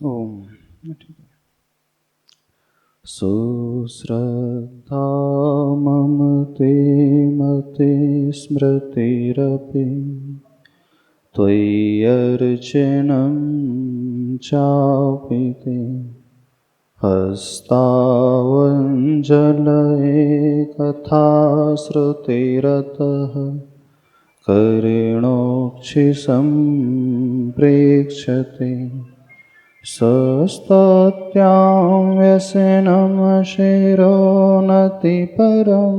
ओम सुश्रद्धा मम ते मते स्मृतिरपि त्वय्यर्चनं चापि ते हस्तावञ्जलये कथा श्रुतिरतः करेणोक्षिसम्प्रेक्ष्यते सस्तत्यां व्यसनमशिरोनतिपरं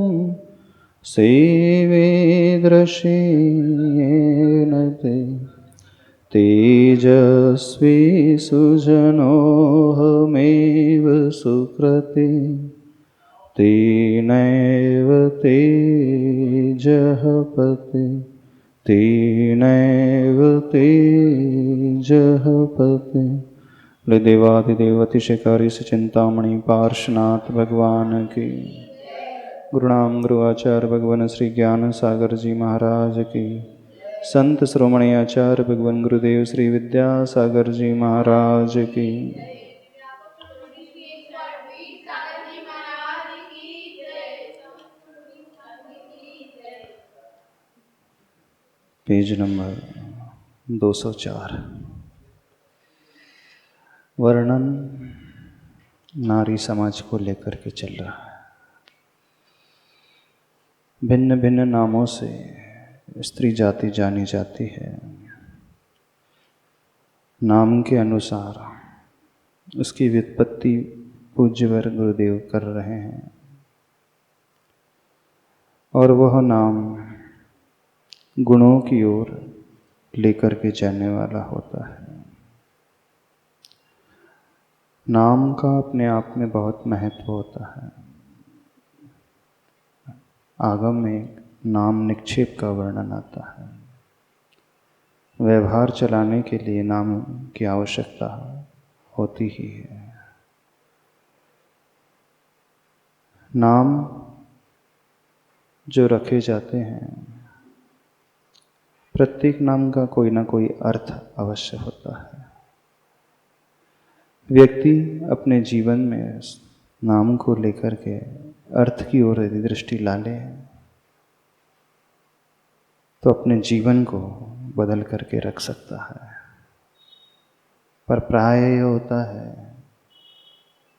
सेवे दृशेन ते तेजस्वी सुजनोऽहमेव सुकृते तेनैव तेजः पते तेनैव तेजः पते। देवादिदेव अतिशयकारी से चिंतामणि पार्श्वनाथ भगवान की, गुरुनाम गुरु आचार्य भगवान श्री ज्ञान सागर जी महाराज की, संत श्रोमणी आचार्य भगवान गुरुदेव श्री विद्यासागर जी महाराज की। Page number 204। वर्णन नारी समाज को लेकर के चल रहा है। भिन्न भिन्न नामों से स्त्री जाति जानी जाती है। नाम के अनुसार उसकी व्युत्पत्ति पूज्यवर गुरुदेव कर रहे हैं और वह नाम गुणों की ओर लेकर के जाने वाला होता है। नाम का अपने आप में बहुत महत्व होता है। आगम में नाम निक्षेप का वर्णन आता है। व्यवहार चलाने के लिए नाम की आवश्यकता होती ही है। नाम जो रखे जाते हैं, प्रत्येक नाम का कोई ना कोई अर्थ अवश्य होता है। व्यक्ति अपने जीवन में नाम को लेकर के अर्थ की ओर यदि दृष्टि ला ले तो अपने जीवन को बदल करके रख सकता है। पर प्राय यह होता है,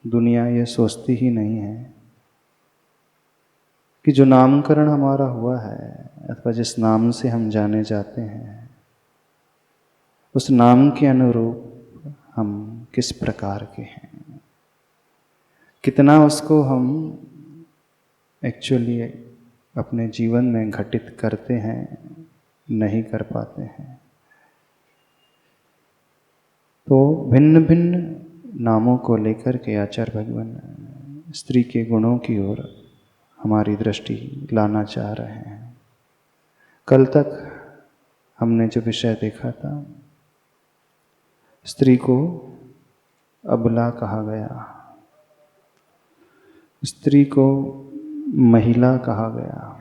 दुनिया ये सोचती ही नहीं है कि जो नामकरण हमारा हुआ है अथवा जिस नाम से हम जाने जाते हैं, उस नाम के अनुरूप हम किस प्रकार के हैं, कितना उसको हम एक्चुअली अपने जीवन में घटित करते हैं, नहीं कर पाते हैं। तो भिन्न भिन्न नामों को लेकर के आचार्य भगवान स्त्री के गुणों की ओर हमारी दृष्टि लाना चाह रहे हैं। कल तक हमने जो विषय देखा था, स्त्री को अबला कहा गया, स्त्री को महिला कहा गया,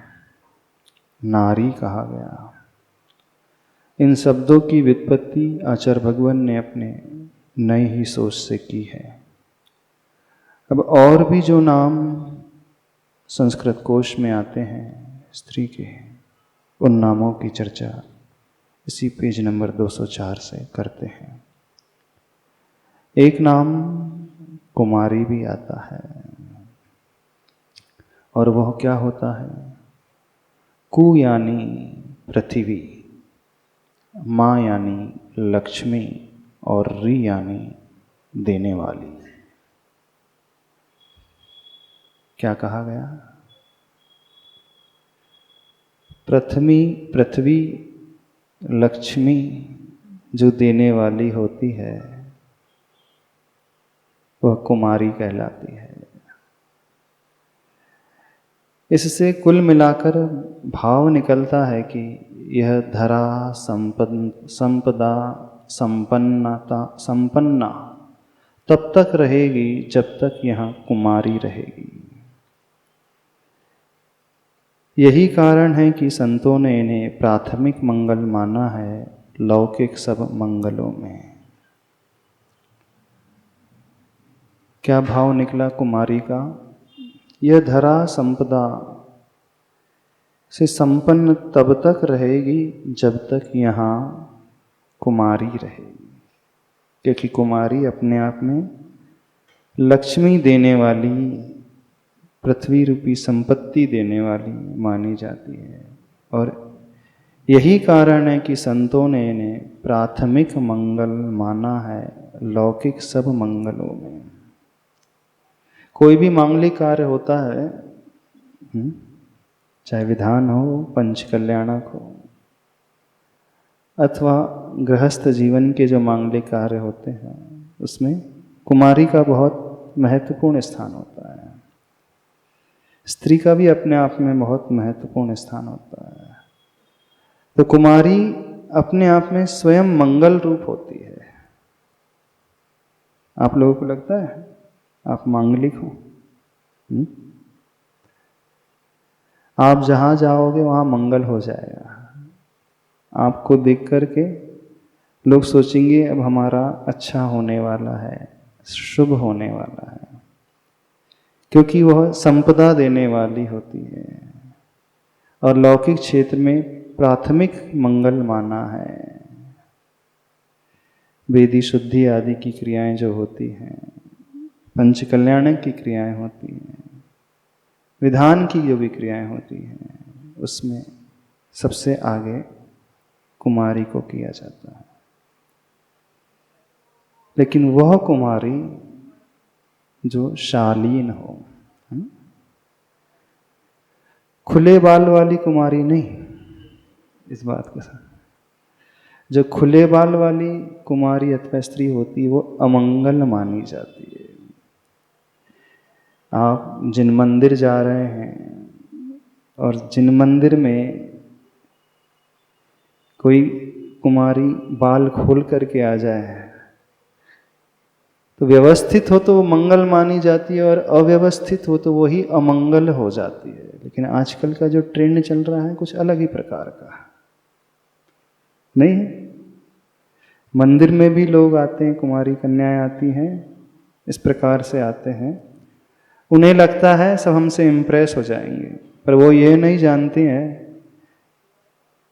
नारी कहा गया। इन शब्दों की व्युत्पत्ति आचार्य भगवान ने अपने नई ही सोच से की है। अब और भी जो नाम संस्कृत कोश में आते हैं स्त्री के, उन नामों की चर्चा इसी पेज नंबर 204 से करते हैं। एक नाम कुमारी भी आता है, और वह क्या होता है? कु यानी पृथ्वी, माँ यानी लक्ष्मी और री यानी देने वाली। क्या कहा गया? पृथ्वी लक्ष्मी जो देने वाली होती है वह कुमारी कहलाती है। इससे कुल मिलाकर भाव निकलता है कि यह धरा संपदा संपन्ना तब तक रहेगी जब तक यहाँ कुमारी रहेगी। यही कारण है कि संतों ने इन्हें प्राथमिक मंगल माना है लौकिक सब मंगलों में। क्या भाव निकला कुमारी का? यह धरा संपदा से संपन्न तब तक रहेगी जब तक यहाँ कुमारी रहेगी, क्योंकि कुमारी अपने आप में लक्ष्मी देने वाली, पृथ्वी रूपी संपत्ति देने वाली मानी जाती है। और यही कारण है कि संतों ने इन्हें प्राथमिक मंगल माना है लौकिक सब मंगलों में। कोई भी मांगलिक कार्य होता है, चाहे विधान हो, पंच कल्याणक हो, अथवा गृहस्थ जीवन के जो मांगलिक कार्य होते हैं, उसमें कुमारी का बहुत महत्वपूर्ण स्थान होता है। स्त्री का भी अपने आप में बहुत महत्वपूर्ण स्थान होता है। तो कुमारी अपने आप में स्वयं मंगल रूप होती है। आप लोगों को लगता है आप मांगलिक हो? आप जहां जाओगे वहां मंगल हो जाएगा। आपको देख करके लोग सोचेंगे अब हमारा अच्छा होने वाला है, शुभ होने वाला है, क्योंकि वह संपदा देने वाली होती है। और लौकिक क्षेत्र में प्राथमिक मंगल माना है। वेदी शुद्धि आदि की क्रियाएं जो होती हैं, पंच कल्याणक की क्रियाएं होती हैं, विधान की जो भी क्रियाएं होती हैं, उसमें सबसे आगे कुमारी को किया जाता है। लेकिन वह कुमारी जो शालीन हो, खुले बाल वाली कुमारी नहीं। इस बात के साथ जो खुले बाल वाली कुमारी अथवा स्त्री होती है वो अमंगल मानी जाती है। आप जिन मंदिर जा रहे हैं और जिन मंदिर में कोई कुमारी बाल खोल करके आ जाए तो व्यवस्थित हो तो वो मंगल मानी जाती है, और अव्यवस्थित हो तो वही अमंगल हो जाती है। लेकिन आजकल का जो ट्रेंड चल रहा है कुछ अलग ही प्रकार का नहीं है। मंदिर में भी लोग आते हैं, कुमारी कन्याएं आती हैं, इस प्रकार से आते हैं। उन्हें लगता है सब हमसे इम्प्रेस हो जाएंगे, पर वो ये नहीं जानते हैं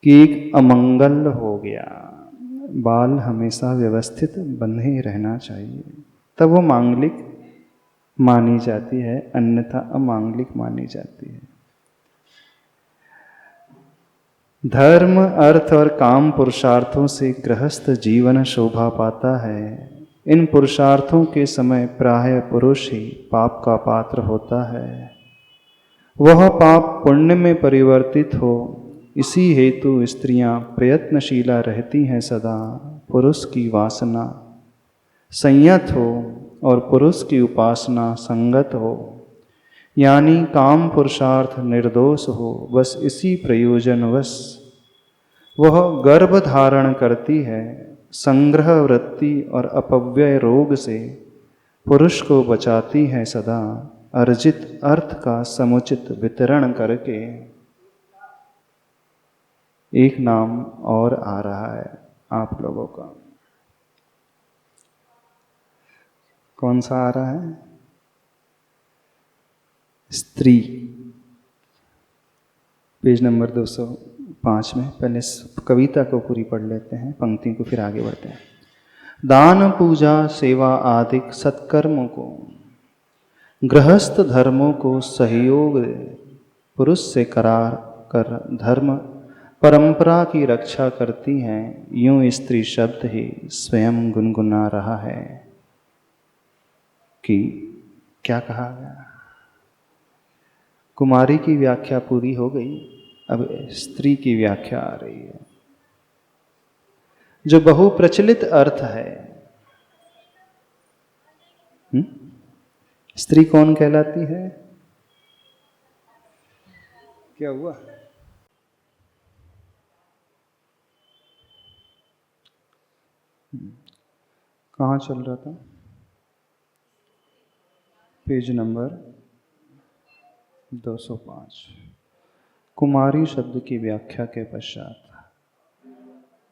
कि एक अमंगल हो गया। बाल हमेशा व्यवस्थित बंधे ही रहना चाहिए, तब वो मांगलिक मानी जाती है, अन्यथा अमांगलिक मानी जाती है। धर्म, अर्थ और काम पुरुषार्थों से गृहस्थ जीवन शोभा पाता है। इन पुरुषार्थों के समय प्रायः पुरुष ही पाप का पात्र होता है। वह पाप पुण्य में परिवर्तित हो, इसी हेतु स्त्रियां प्रयत्नशीला रहती हैं सदा। पुरुष की वासना संयत हो और पुरुष की उपासना संगत हो, यानी काम पुरुषार्थ निर्दोष हो। बस इसी प्रयोजनवश वह गर्भ धारण करती है। संग्रह वृत्ति और अपव्यय रोग से पुरुष को बचाती है सदा। अर्जित अर्थ का समुचित वितरण करके। एक नाम और आ रहा है आप लोगों का, कौन सा आ रहा है? स्त्री, पेज नंबर 205 में। पहले कविता को पूरी पढ़ लेते हैं, पंक्ति को, फिर आगे बढ़ते हैं। दान, पूजा, सेवा आदि सत्कर्मों को, गृहस्थ धर्मों को सहयोग दे पुरुष से करार कर धर्म परंपरा की रक्षा करती हैं। यूं स्त्री शब्द ही स्वयं गुनगुना रहा है कि क्या कहा गया। कुमारी की व्याख्या पूरी हो गई, अब स्त्री की व्याख्या आ रही है, जो बहुप्रचलित अर्थ है। स्त्री कौन कहलाती है? क्या हुआ? कहाँ चल रहा था? Page number 205। कुमारी शब्द की व्याख्या के पश्चात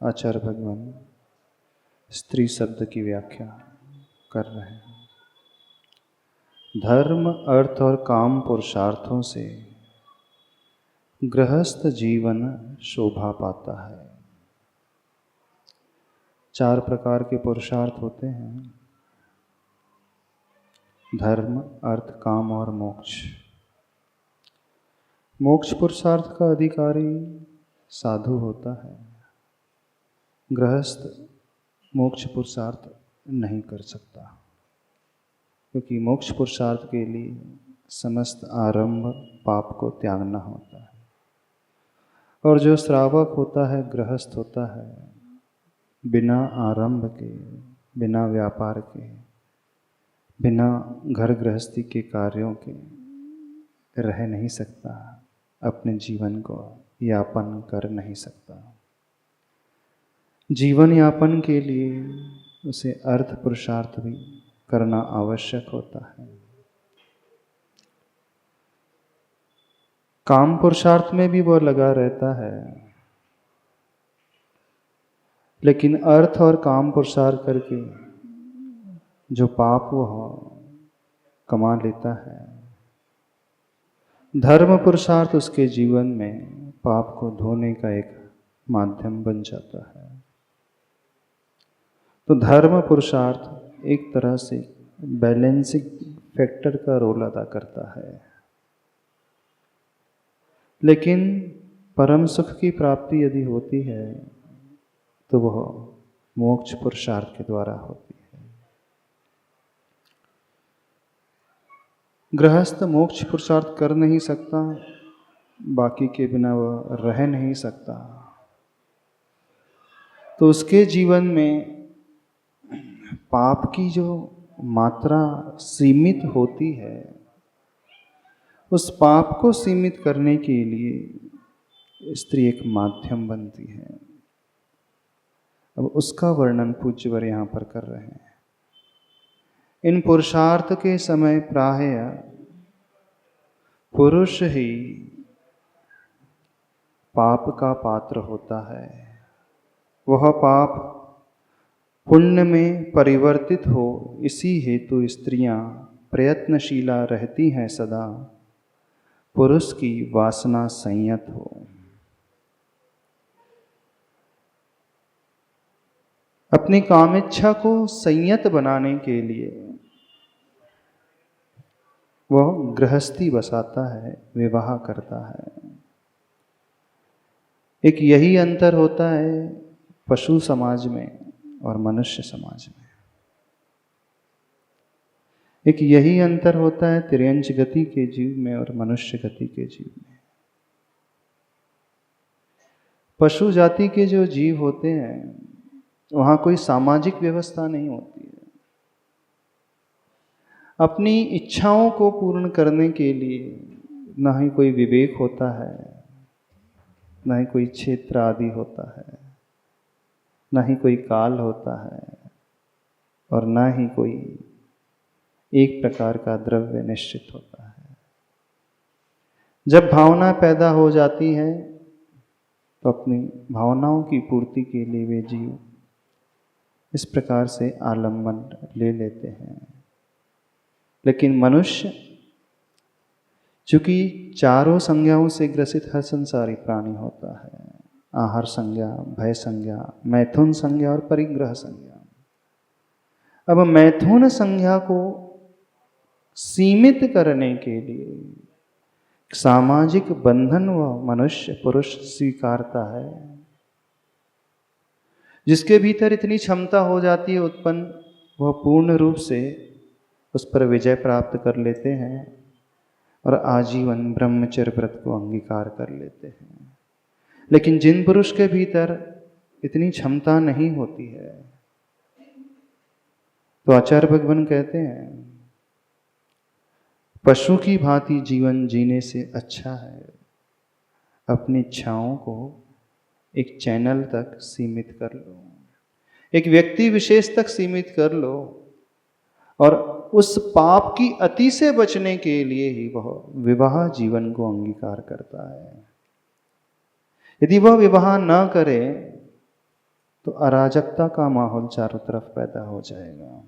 आचार्य भगवान स्त्री शब्द की व्याख्या कर रहे हैं। धर्म, अर्थ और काम पुरुषार्थों से गृहस्थ जीवन शोभा पाता है। 4 प्रकार के पुरुषार्थ होते हैं: धर्म, अर्थ, काम और मोक्ष। मोक्ष पुरुषार्थ का अधिकारी साधु होता है। गृहस्थ मोक्ष पुरुषार्थ नहीं कर सकता, क्योंकि मोक्ष पुरुषार्थ के लिए समस्त आरंभ पाप को त्यागना होता है। और जो श्रावक होता है, गृहस्थ होता है, बिना आरंभ के, बिना व्यापार के, बिना घर गृहस्थी के कार्यों के रह नहीं सकता, अपने जीवन को यापन कर नहीं सकता। जीवन यापन के लिए उसे अर्थ पुरुषार्थ भी करना आवश्यक होता है। काम पुरुषार्थ में भी वह लगा रहता है, लेकिन अर्थ और काम पुरुषार्थ करके जो पाप वह कमा लेता है, धर्म पुरुषार्थ उसके जीवन में पाप को धोने का एक माध्यम बन जाता है। तो धर्म पुरुषार्थ एक तरह से बैलेंसिंग फैक्टर का रोल अदा करता है, लेकिन परम सुख की प्राप्ति यदि होती है तो वह मोक्ष पुरुषार्थ के द्वारा होती है। गृहस्थ मोक्ष पुरुषार्थ कर नहीं सकता, बाकी के बिना वह रह नहीं सकता। तो उसके जीवन में पाप की जो मात्रा सीमित होती है, उस पाप को सीमित करने के लिए स्त्री एक माध्यम बनती है। अब उसका वर्णन पूज्यवर यहाँ पर कर रहे हैं। इन पुरुषार्थ के समय प्रायः पुरुष ही पाप का पात्र होता है। वह पाप पुण्य में परिवर्तित हो, इसी हेतु स्त्रियां प्रयत्नशीला रहती हैं सदा, पुरुष की वासना संयत हो। अपनी कामेच्छा को संयत बनाने के लिए वह गृहस्थी बसाता है, विवाह करता है। एक यही अंतर होता है पशु समाज में और मनुष्य समाज में। एक यही अंतर होता है तिर्यंच गति के जीव में और मनुष्य गति के जीव में। पशु जाति के जो जीव होते हैं, वहाँ कोई सामाजिक व्यवस्था नहीं होती है। अपनी इच्छाओं को पूर्ण करने के लिए ना ही कोई विवेक होता है, ना ही कोई क्षेत्र आदि होता है, ना ही कोई काल होता है, और ना ही कोई एक प्रकार का द्रव्य निश्चित होता है। जब भावना पैदा हो जाती है तो अपनी भावनाओं की पूर्ति के लिए वे जीव इस प्रकार से आलम्बन ले लेते हैं। लेकिन मनुष्य चूंकि चारों संज्ञाओं से ग्रसित हर संसारी प्राणी होता है, आहार संज्ञा, भय संज्ञा, मैथुन संज्ञा और परिग्रह संज्ञा। अब मैथुन संज्ञा को सीमित करने के लिए सामाजिक बंधन वह मनुष्य पुरुष स्वीकारता है, जिसके भीतर इतनी क्षमता हो जाती है उत्पन्न, वह पूर्ण रूप से उस पर विजय प्राप्त कर लेते हैं और आजीवन ब्रह्मचर्य व्रत को अंगीकार कर लेते हैं। लेकिन जिन पुरुष के भीतर इतनी क्षमता नहीं होती है, तो आचार्य भगवान कहते हैं पशु की भांति जीवन जीने से अच्छा है अपनी इच्छाओं को एक चैनल तक सीमित कर लो, एक व्यक्ति विशेष तक सीमित कर लो, और उस पाप की अति से बचने के लिए ही वह विवाह जीवन को अंगीकार करता है। यदि वह विवाह न करे तो अराजकता का माहौल चारों तरफ पैदा हो जाएगा।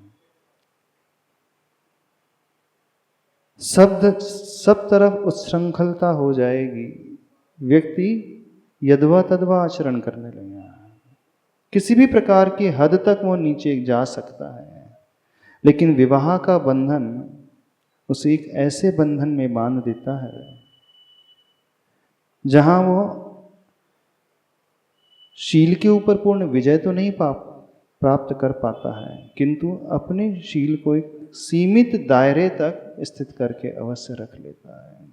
सब तरफ उच्छृंखलता हो जाएगी। व्यक्ति यदवा तदवा आचरण करने लगेगा। किसी भी प्रकार की हद तक वो नीचे जा सकता है, लेकिन विवाह का बंधन उसे एक ऐसे बंधन में बांध देता है जहां वो शील के ऊपर पूर्ण विजय तो नहीं प्राप्त कर पाता है, किंतु अपने शील को एक सीमित दायरे तक स्थित करके अवश्य रख लेता है।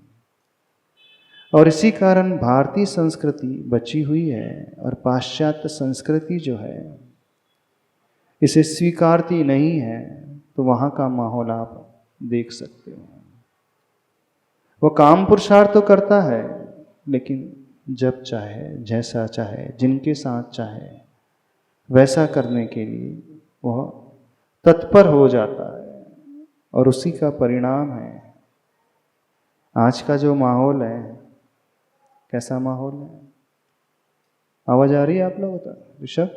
और इसी कारण भारतीय संस्कृति बची हुई है और पाश्चात्य संस्कृति जो है इसे स्वीकारती नहीं है। तो वहाँ का माहौल आप देख सकते हो। वो काम पुरुषार्थ तो करता है, लेकिन जब चाहे, जैसा चाहे, जिनके साथ चाहे वैसा करने के लिए वह तत्पर हो जाता है। और उसी का परिणाम है आज का जो माहौल है। कैसा माहौल है? आवाज आ रही है आप लोगों का? ऋषभ,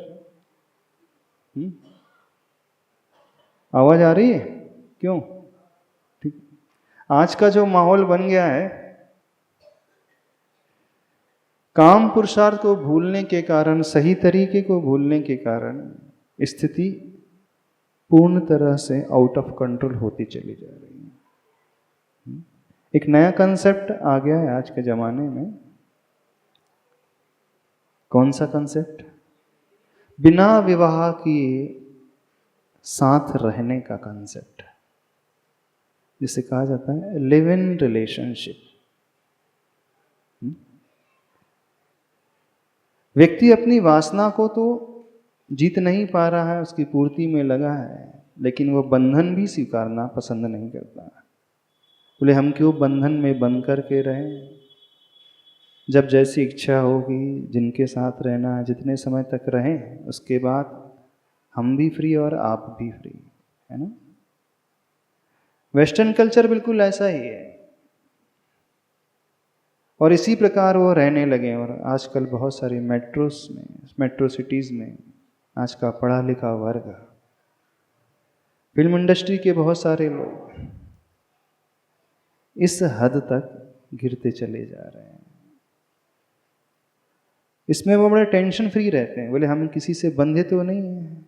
आवाज आ रही है? क्यों? ठीक। आज का जो माहौल बन गया है, काम पुरुषार्थ को भूलने के कारण, सही तरीके को भूलने के कारण स्थिति पूर्ण तरह से आउट ऑफ कंट्रोल होती चली जा रही है। एक नया कंसेप्ट आ गया है आज के ज़माने में। कौन सा कंसेप्ट? बिना विवाह किए साथ रहने का कंसेप्ट, जिसे कहा जाता है लिव इन रिलेशनशिप। व्यक्ति अपनी वासना को तो जीत नहीं पा रहा है, उसकी पूर्ति में लगा है, लेकिन वह बंधन भी स्वीकारना पसंद नहीं करता। बोले हम क्यों बंधन में बंध करके रहें? जब जैसी इच्छा होगी, जिनके साथ रहना है जितने समय तक रहें, उसके बाद हम भी फ्री और आप भी फ्री, है ना। वेस्टर्न कल्चर बिल्कुल ऐसा ही है और इसी प्रकार वो रहने लगे। और आजकल बहुत सारी मेट्रो सिटीज़ में आज का पढ़ा लिखा वर्ग, फिल्म इंडस्ट्री के बहुत सारे लोग इस हद तक गिरते चले जा रहे हैं। इसमें वो बड़े टेंशन फ्री रहते हैं। बोले हम किसी से बंधे तो नहीं हैं,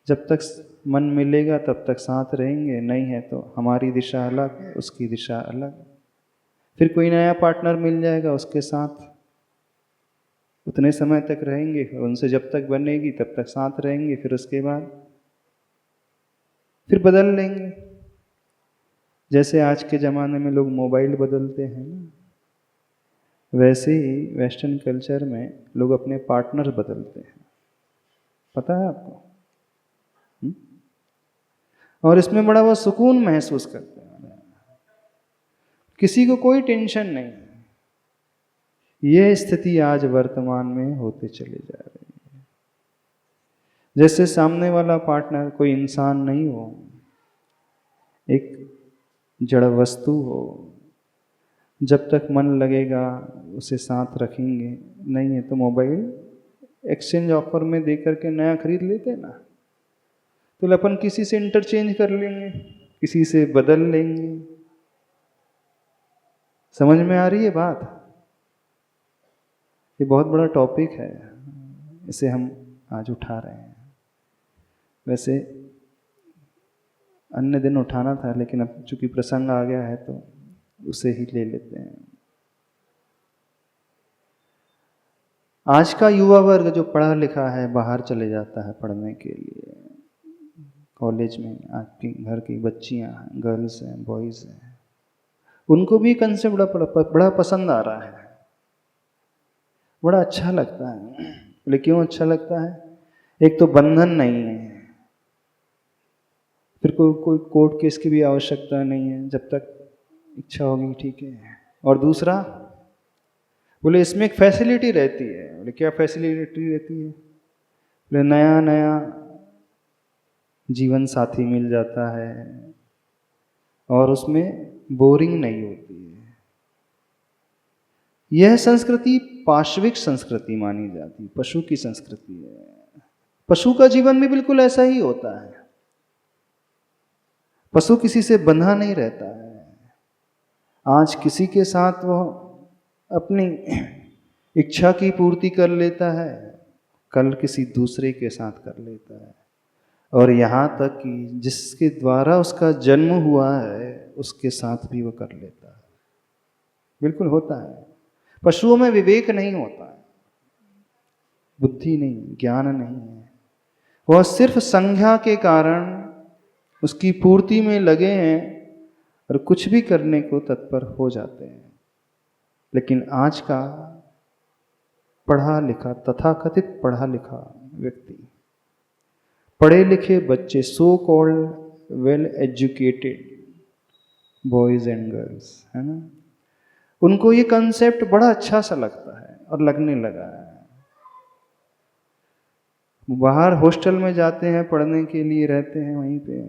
जब तक मन मिलेगा तब तक साथ रहेंगे, नहीं है तो हमारी दिशा अलग, उसकी दिशा अलग। फिर कोई नया पार्टनर मिल जाएगा, उसके साथ उतने समय तक रहेंगे, उनसे जब तक बनेगी तब तक साथ रहेंगे, फिर उसके बाद फिर बदल लेंगे। जैसे आज के ज़माने में लोग मोबाइल बदलते हैं ना, वैसे ही वेस्टर्न कल्चर में लोग अपने पार्टनर बदलते हैं। पता है आपको? और इसमें बड़ा वो सुकून महसूस करते हैं। किसी को कोई टेंशन नहीं। ये स्थिति आज वर्तमान में होते चले जा रही है। जैसे सामने वाला पार्टनर कोई इंसान नहीं हो, एक जड़ वस्तु हो। जब तक मन लगेगा उसे साथ रखेंगे, नहीं है तो मोबाइल एक्सचेंज ऑफर में दे करके नया खरीद लेते ना, तो अपन किसी से इंटरचेंज कर लेंगे, किसी से बदल लेंगे। समझ में आ रही है बात? ये बहुत बड़ा टॉपिक है, इसे हम आज उठा रहे हैं। वैसे अन्य दिन उठाना था, लेकिन अब चूंकि प्रसंग आ गया है तो उसे ही ले लेते हैं। आज का युवा वर्ग जो पढ़ा लिखा है बाहर चले जाता है पढ़ने के लिए। कॉलेज में आपकी घर की बच्चियां हैं, गर्ल्स हैं, बॉयज़ हैं, उनको भी कंसेप्ट बड़ा पसंद आ रहा है, बड़ा अच्छा लगता है। बोले क्यों अच्छा लगता है? एक तो बंधन नहीं है, फिर कोई कोर्ट केस की भी आवश्यकता नहीं है, जब तक इच्छा होगी ठीक है। और दूसरा बोले इसमें एक फैसिलिटी रहती है। बोले क्या फैसिलिटी रहती है? बोले नया नया जीवन साथी मिल जाता है और उसमें बोरिंग नहीं होती है। यह संस्कृति पाशविक संस्कृति मानी जाती, पशु की संस्कृति है। पशु का जीवन भी बिल्कुल ऐसा ही होता है। पशु किसी से बंधा नहीं रहता है। आज किसी के साथ वो अपनी इच्छा की पूर्ति कर लेता है, कल किसी दूसरे के साथ कर लेता है, और यहाँ तक कि जिसके द्वारा उसका जन्म हुआ है उसके साथ भी वो कर लेता है। बिल्कुल होता है। पशुओं में विवेक नहीं होता है, बुद्धि नहीं, ज्ञान नहीं है। वह सिर्फ संज्ञा के कारण उसकी पूर्ति में लगे हैं और कुछ भी करने को तत्पर हो जाते हैं। लेकिन आज का पढ़ा लिखा, तथाकथित पढ़ा लिखा व्यक्ति, पढ़े लिखे बच्चे, so called well educated boys and girls, है ना, उनको ये कंसेप्ट बड़ा अच्छा सा लगता है और लगने लगा है। बाहर हॉस्टल में जाते हैं, पढ़ने के लिए रहते हैं वहीं पे,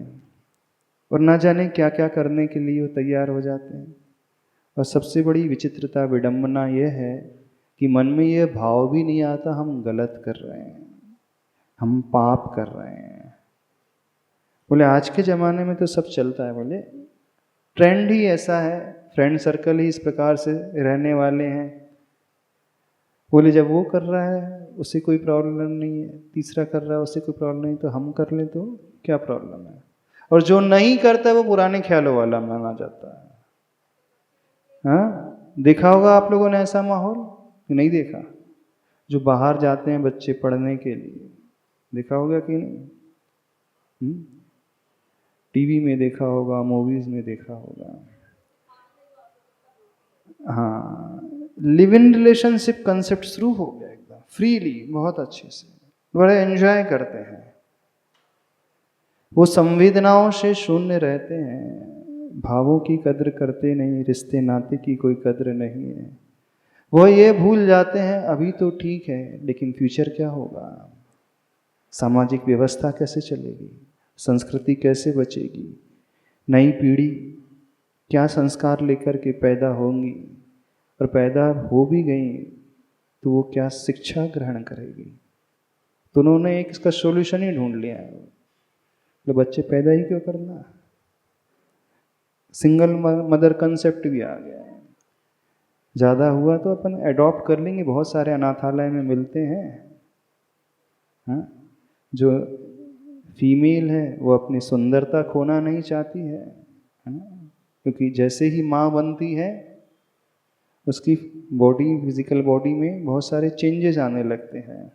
और ना जाने क्या क्या करने के लिए वो तैयार हो जाते हैं। और सबसे बड़ी विचित्रता, विडंबना यह है कि मन में यह भाव भी नहीं आता हम गलत कर रहे हैं, हम पाप कर रहे हैं। बोले आज के ज़माने में तो सब चलता है, बोले ट्रेंड ही ऐसा है, फ्रेंड सर्कल ही इस प्रकार से रहने वाले हैं। बोले जब वो कर रहा है उसे कोई प्रॉब्लम नहीं है, तीसरा कर रहा है उसे कोई प्रॉब्लम नहीं, तो हम कर लें तो क्या प्रॉब्लम है। और जो नहीं करता है वो पुराने ख्यालों वाला माना जाता है। हाँ, देखा होगा आप लोगों ने ऐसा माहौल, नहीं देखा? जो बाहर जाते हैं बच्चे पढ़ने के लिए, देखा होगा कि नहीं? टीवी में देखा होगा, मूवीज में देखा होगा। हाँ, लिव इन रिलेशनशिप कंसेप्ट शुरू हो गया एकदम फ्रीली, बहुत अच्छे से, बड़े एंजॉय करते हैं। वो संवेदनाओं से शून्य रहते हैं, भावों की कद्र करते नहीं, रिश्ते नाते की कोई कद्र नहीं है। वो ये भूल जाते हैं अभी तो ठीक है, लेकिन फ्यूचर क्या होगा, सामाजिक व्यवस्था कैसे चलेगी, संस्कृति कैसे बचेगी, नई पीढ़ी क्या संस्कार लेकर के पैदा होंगी, और पैदा हो भी गई तो वो क्या शिक्षा ग्रहण करेगी। तो उन्होंने एक इसका सॉल्यूशन ही ढूंढ लिया है, तो बच्चे पैदा ही क्यों करना। सिंगल मदर कंसेप्ट भी आ गया है। ज़्यादा हुआ तो अपन एडॉप्ट कर लेंगे, बहुत सारे अनाथालय में मिलते हैं। हाँ, जो फीमेल है वो अपनी सुंदरता खोना नहीं चाहती है, क्योंकि जैसे ही माँ बनती है उसकी बॉडी, फिजिकल बॉडी में बहुत सारे चेंजेस आने लगते हैं।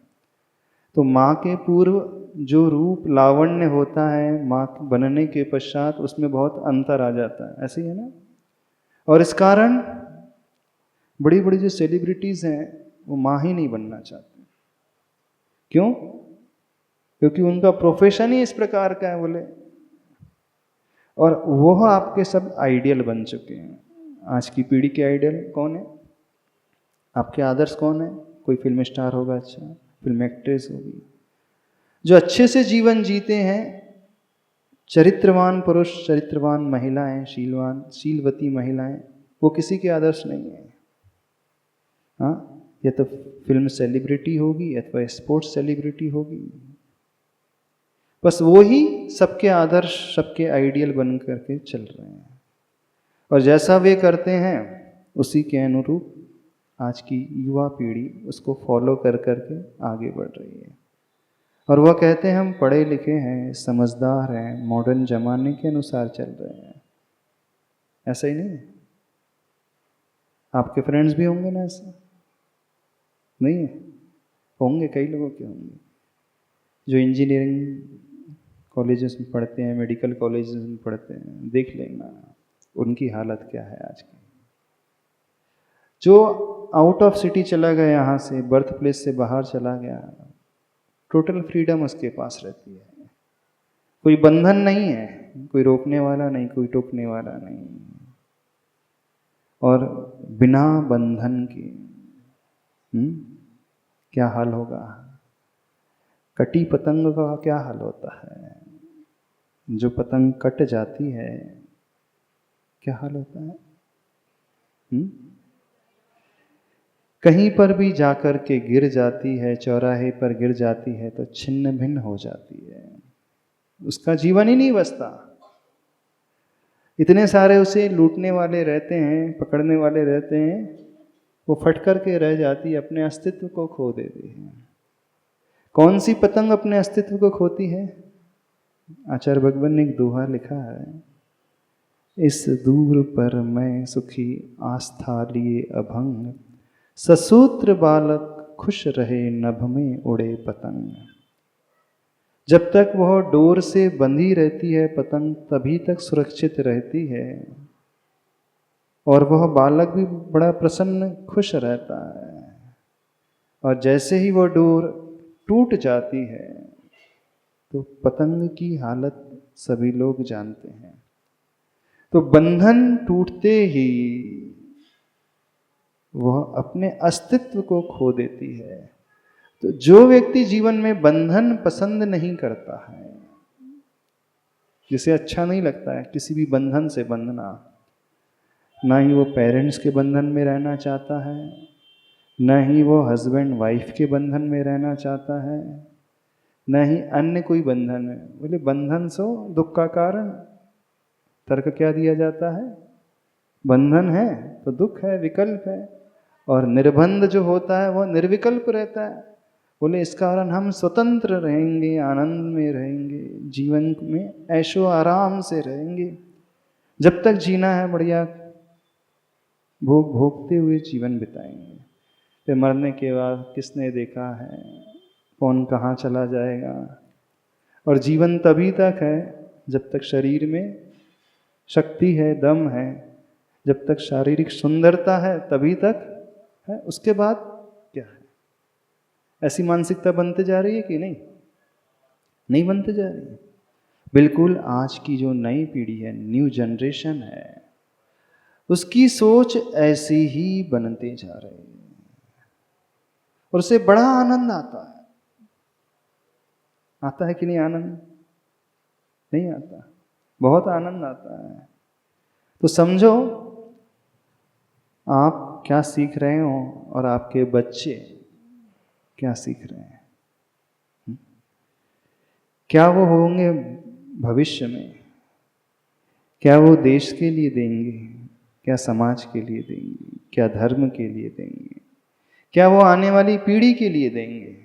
तो माँ के पूर्व जो रूप लावण्य होता है, माँ बनने के पश्चात उसमें बहुत अंतर आ जाता है, ऐसे ही है ना। और इस कारण बड़ी बड़ी जो सेलिब्रिटीज़ हैं वो माँ ही नहीं बनना चाहते। क्यों? क्योंकि उनका प्रोफेशन ही इस प्रकार का है, बोले, और वो आपके सब आइडियल बन चुके हैं। आज की पीढ़ी के आइडियल कौन है? आपके आदर्श कौन है? कोई फिल्म स्टार होगा, अच्छा फिल्म एक्ट्रेस होगी। जो अच्छे से जीवन जीते हैं, चरित्रवान पुरुष, चरित्रवान महिलाएं, शीलवान शीलवती महिलाएं, वो किसी के आदर्श नहीं है। हाँ, या तो फिल्म सेलिब्रिटी होगी अथवा स्पोर्ट्स सेलिब्रिटी होगी, बस वो ही सबके आदर्श, सबके आइडियल बन करके चल रहे हैं। और जैसा वे करते हैं उसी के अनुरूप आज की युवा पीढ़ी उसको फॉलो कर करके आगे बढ़ रही है। और वह कहते हैं हम पढ़े लिखे हैं, समझदार हैं, मॉडर्न जमाने के अनुसार चल रहे हैं। ऐसा ही नहीं है? आपके फ्रेंड्स भी होंगे ना ऐसा? नहीं है? होंगे, कई लोगों के होंगे जो इंजीनियरिंग कॉलेजेस में पढ़ते हैं, मेडिकल कॉलेजेस में पढ़ते हैं। देख लेना उनकी हालत क्या है आज की। जो आउट ऑफ सिटी चला गया, यहाँ से बर्थ प्लेस से बाहर चला गया, टोटल फ्रीडम उसके पास रहती है, कोई बंधन नहीं है, कोई रोकने वाला नहीं, कोई टोकने वाला नहीं। और बिना बंधन के क्या हाल होगा? कटी पतंग का क्या हाल होता है? जो पतंग कट जाती है क्या हाल होता है? कहीं पर भी जाकर के गिर जाती है, चौराहे पर गिर जाती है तो छिन्न भिन्न हो जाती है, उसका जीवन ही नहीं बचता। इतने सारे उसे लूटने वाले रहते हैं, पकड़ने वाले रहते हैं, वो फट कर के रह जाती है, अपने अस्तित्व को खो देती है। कौन सी पतंग अपने अस्तित्व को खोती है? आचार्य भगवान ने एक दोहा लिखा है, इस दूर पर मैं सुखी आस्था लिए अभंग, ससूत्र बालक खुश रहे नभ में उड़े पतंग। जब तक वह डोर से बंधी रहती है पतंग, तभी तक सुरक्षित रहती है और वह बालक भी बड़ा प्रसन्न खुश रहता है। और जैसे ही वह डोर टूट जाती है तो पतंग की हालत सभी लोग जानते हैं। तो बंधन टूटते ही वह अपने अस्तित्व को खो देती है। तो जो व्यक्ति जीवन में बंधन पसंद नहीं करता है, जिसे अच्छा नहीं लगता है किसी भी बंधन से बंधना, ना ही वो पेरेंट्स के बंधन में रहना चाहता है, ना ही वो हस्बैंड वाइफ के बंधन में रहना चाहता है, ना ही अन्य कोई बंधन में। बोले बंधन सो दुख का कारण, तर्क क्या दिया जाता है? बंधन है तो दुख है, विकल्प है, और निर्बंध जो होता है वह निर्विकल्प रहता है। बोले इस कारण हम स्वतंत्र रहेंगे, आनंद में रहेंगे, जीवन में ऐशो आराम से रहेंगे, जब तक जीना है बढ़िया भोगते हुए जीवन बिताएंगे। फिर मरने के बाद किसने देखा है कौन कहाँ चला जाएगा। और जीवन तभी तक है जब तक शरीर में शक्ति है, दम है, जब तक शारीरिक सुंदरता है तभी तक है, उसके बाद क्या है? ऐसी मानसिकता बनते जा रही है कि नहीं? नहीं बनते जा रही है। बिल्कुल आज की जो नई पीढ़ी है, न्यू जनरेशन है, उसकी सोच ऐसी ही बनते जा रही है और उसे बड़ा आनंद आता है। आता है कि नहीं आनंद? नहीं आता, बहुत आनंद आता है। तो समझो आप क्या सीख रहे हो और आपके बच्चे क्या सीख रहे हैं। क्या वो होंगे भविष्य में? क्या वो देश के लिए देंगे? क्या समाज के लिए देंगे? क्या धर्म के लिए देंगे? क्या वो आने वाली पीढ़ी के लिए देंगे?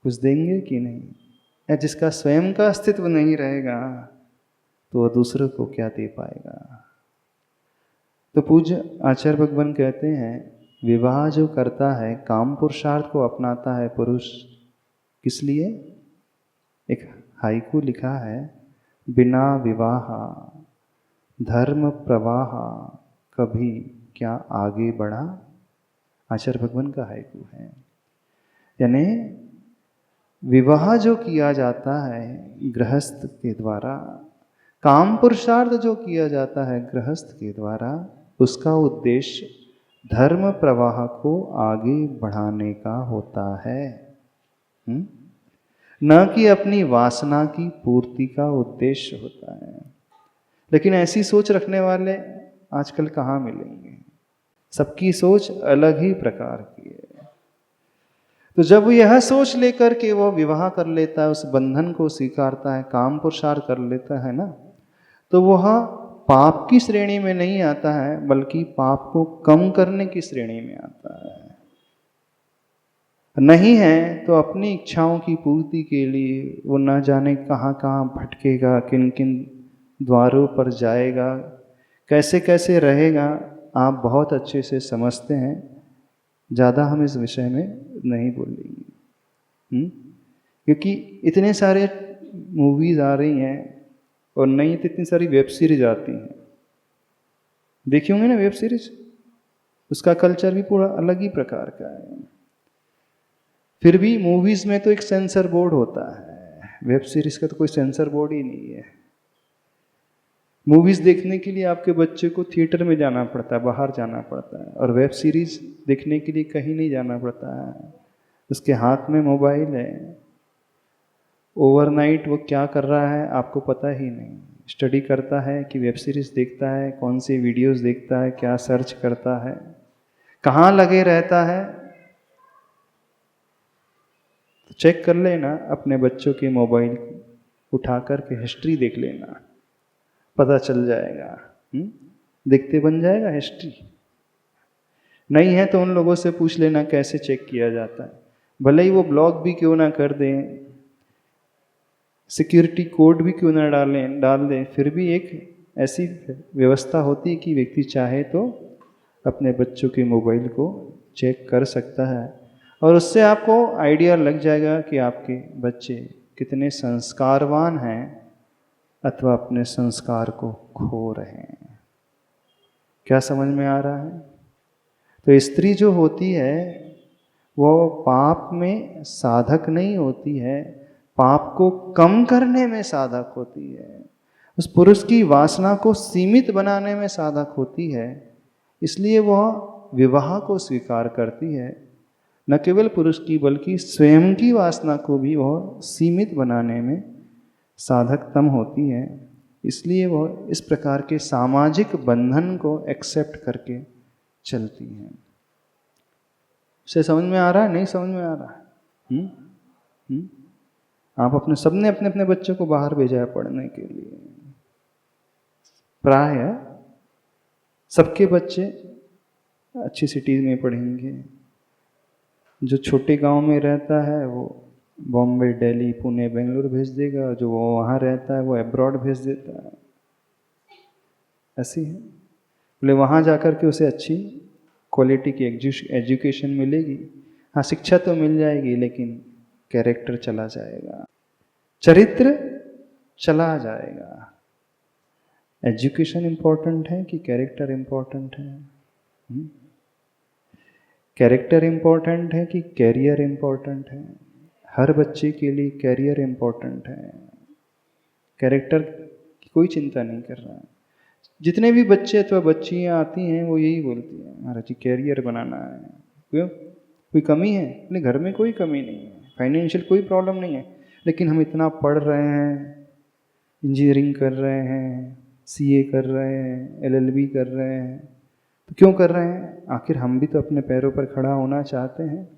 कुछ देंगे कि नहीं? या जिसका स्वयं का अस्तित्व नहीं रहेगा तो वह दूसरों को क्या दे पाएगा? तो पूज्य आचार्य भगवान कहते हैं, विवाह जो करता है, काम पुरुषार्थ को अपनाता है पुरुष, किस लिए? एक हाइकू लिखा है, बिना विवाह धर्म प्रवाह कभी क्या आगे बढ़ा। आचार्य भगवान का हाइकू है। यानी विवाह जो किया जाता है गृहस्थ के द्वारा, काम पुरुषार्थ जो किया जाता है गृहस्थ के द्वारा, उसका उद्देश्य धर्म प्रवाह को आगे बढ़ाने का होता है, न कि अपनी वासना की पूर्ति का उद्देश्य होता है। लेकिन ऐसी सोच रखने वाले आजकल कहाँ मिलेंगे? सबकी सोच अलग ही प्रकार की है। तो जब वो यह सोच लेकर के वो विवाह कर लेता है, उस बंधन को स्वीकारता है, काम पुरुषार्थ कर लेता है ना, तो वह पाप की श्रेणी में नहीं आता है, बल्कि पाप को कम करने की श्रेणी में आता है। नहीं है तो अपनी इच्छाओं की पूर्ति के लिए वो न जाने कहाँ कहाँ भटकेगा, किन किन द्वारों पर जाएगा, कैसे कैसे रहेगा, आप बहुत अच्छे से समझते हैं। ज़्यादा हम इस विषय में नहीं बोलेंगे, क्योंकि इतने सारे मूवीज़ आ रही हैं और नई इतनी सारी वेब सीरीज आती हैं। देखी होंगे ना वेब सीरीज, उसका कल्चर भी पूरा अलग ही प्रकार का है। फिर भी मूवीज़ में तो एक सेंसर बोर्ड होता है, वेब सीरीज का तो कोई सेंसर बोर्ड ही नहीं है। मूवीज़ देखने के लिए आपके बच्चे को थिएटर में जाना पड़ता है, बाहर जाना पड़ता है, और वेब सीरीज देखने के लिए कहीं नहीं जाना पड़ता है। उसके हाथ में मोबाइल है, ओवरनाइट वो क्या कर रहा है आपको पता ही नहीं। स्टडी करता है कि वेब सीरीज देखता है, कौन सी वीडियोस देखता है, क्या सर्च करता है, कहाँ लगे रहता है? तो चेक कर लेना, अपने बच्चों के मोबाइल उठा कर के हिस्ट्री देख लेना, पता चल जाएगा। देखते बन जाएगा हिस्ट्री। नहीं है तो उन लोगों से पूछ लेना कैसे चेक किया जाता है। भले ही वो ब्लॉक भी क्यों ना कर दें, सिक्योरिटी कोड भी क्यों ना डाल दें, फिर भी एक ऐसी व्यवस्था होती है कि व्यक्ति चाहे तो अपने बच्चों के मोबाइल को चेक कर सकता है, और उससे आपको आइडिया लग जाएगा कि आपके बच्चे कितने संस्कारवान हैं अथवा अपने संस्कार को खो रहे हैं। क्या समझ में आ रहा है? तो स्त्री जो होती है वो पाप में साधक नहीं होती है, पाप को कम करने में साधक होती है। उस पुरुष की वासना को सीमित बनाने में साधक होती है। इसलिए वह विवाह को स्वीकार करती है, न केवल पुरुष की बल्कि स्वयं की वासना को भी वह सीमित बनाने में साधकतम होती है। इसलिए वह इस प्रकार के सामाजिक बंधन को एक्सेप्ट करके चलती है। उसे समझ में आ रहा है? नहीं समझ में आ रहा है? आप अपने सबने अपने अपने बच्चों को बाहर भेजा है पढ़ने के लिए। प्राय सबके बच्चे अच्छी सिटीज में पढ़ेंगे। जो छोटे गांव में रहता है वो बॉम्बे, दिल्ली, पुणे, बेंगलुरु भेज देगा, जो वो वहाँ रहता है वो अब्रॉड भेज देता है। ऐसी है। बोले वहाँ जाकर के उसे अच्छी क्वालिटी की एजुकेशन मिलेगी। हाँ, शिक्षा तो मिल जाएगी लेकिन कैरेक्टर चला जाएगा, चरित्र चला जाएगा। एजुकेशन इम्पोर्टेंट है कि कैरेक्टर इम्पोर्टेंट है? कैरेक्टर इम्पोर्टेंट है कि कैरियर इम्पोर्टेंट है? हर बच्चे के लिए कैरियर इम्पोर्टेंट है, कैरेक्टर की कोई चिंता नहीं कर रहा है। जितने भी बच्चे अथवा बच्चियाँ आती हैं वो यही बोलती हैं, महाराज जी कैरियर बनाना है। क्यों? कोई कमी है? नहीं, घर में कोई कमी नहीं है, फाइनेंशियल कोई प्रॉब्लम नहीं है, लेकिन हम इतना पढ़ रहे हैं, इंजीनियरिंग कर रहे हैं, सीए कर रहे हैं, एलएलबी कर रहे हैं, तो क्यों कर रहे हैं? आखिर हम भी तो अपने पैरों पर खड़ा होना चाहते हैं।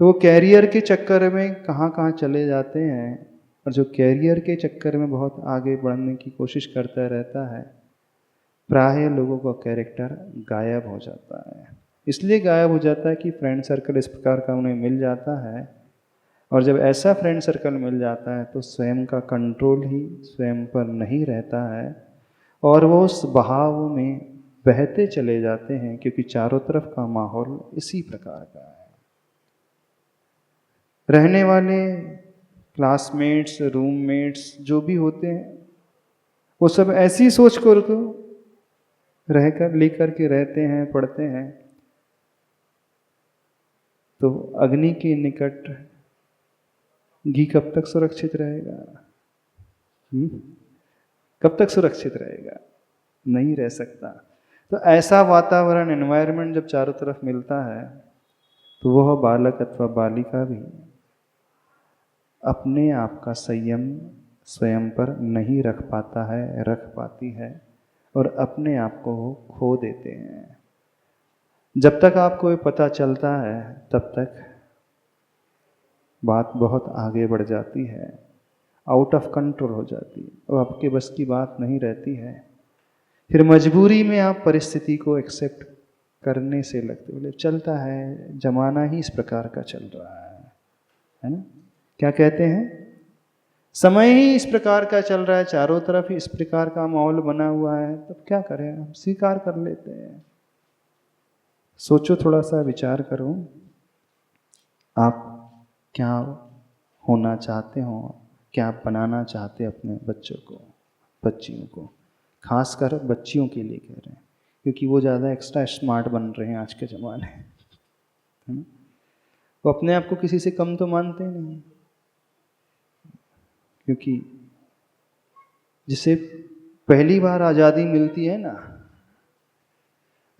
तो वो कैरियर के चक्कर में कहाँ कहाँ चले जाते हैं, और जो कैरियर के चक्कर में बहुत आगे बढ़ने की कोशिश करता रहता है, प्राय लोगों का कैरेक्टर गायब हो जाता है। इसलिए गायब हो जाता है कि फ्रेंड सर्कल इस प्रकार का उन्हें मिल जाता है, और जब ऐसा फ्रेंड सर्कल मिल जाता है तो स्वयं का कंट्रोल ही स्वयं पर नहीं रहता है, और वो उस बहाव में बहते चले जाते हैं, क्योंकि चारों तरफ का माहौल इसी प्रकार का है। रहने वाले क्लासमेट्स, रूममेट्स जो भी होते हैं वो सब ऐसी सोच को रहकर लेकर के रहते हैं, पढ़ते हैं। तो अग्नि के निकट घी कब तक सुरक्षित रहेगा? कब तक सुरक्षित रहेगा? नहीं रह सकता। तो ऐसा वातावरण, एनवायरनमेंट जब चारों तरफ मिलता है तो वह बालक अथवा बालिका भी अपने आप का संयम स्वयं पर नहीं रख पाता है, रख पाती है, और अपने आप को खो देते हैं। जब तक आपको ये पता चलता है तब तक बात बहुत आगे बढ़ जाती है, आउट ऑफ कंट्रोल हो जाती है, और आपके बस की बात नहीं रहती है। फिर मजबूरी में आप परिस्थिति को एक्सेप्ट करने से लगते, बोले चलता है, जमाना ही इस प्रकार का चल रहा है ना? क्या कहते हैं? समय ही इस प्रकार का चल रहा है, चारों तरफ ही इस प्रकार का माहौल बना हुआ है, तब क्या करें, हम स्वीकार कर लेते हैं। सोचो, थोड़ा सा विचार करो, आप क्या होना चाहते हो, क्या बनाना चाहते अपने बच्चों को, बच्चियों को? खासकर बच्चियों के लिए कह रहे हैं, क्योंकि वो ज़्यादा एक्स्ट्रा स्मार्ट बन रहे हैं आज के ज़माने में। वो अपने आप को किसी से कम तो मानते नहीं, क्योंकि जिसे पहली बार आज़ादी मिलती है ना,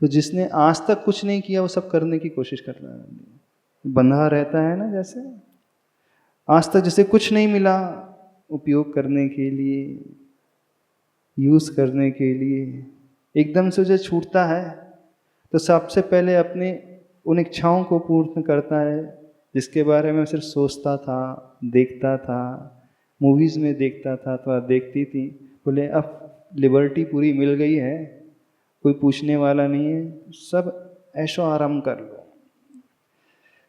तो जिसने आज तक कुछ नहीं किया वो सब करने की कोशिश कर रहा है। बंधा रहता है ना, जैसे आज तक जिसे कुछ नहीं मिला उपयोग करने के लिए, यूज़ करने के लिए, एकदम से उसे छूटता है तो सबसे पहले अपने उन इच्छाओं को पूर्ण करता है जिसके बारे में सिर्फ सोचता था, देखता था, मूवीज़ में देखता था अथवा देखती थी। बोले अब लिबर्टी पूरी मिल गई है, कोई पूछने वाला नहीं है, सब ऐशो आराम कर लो।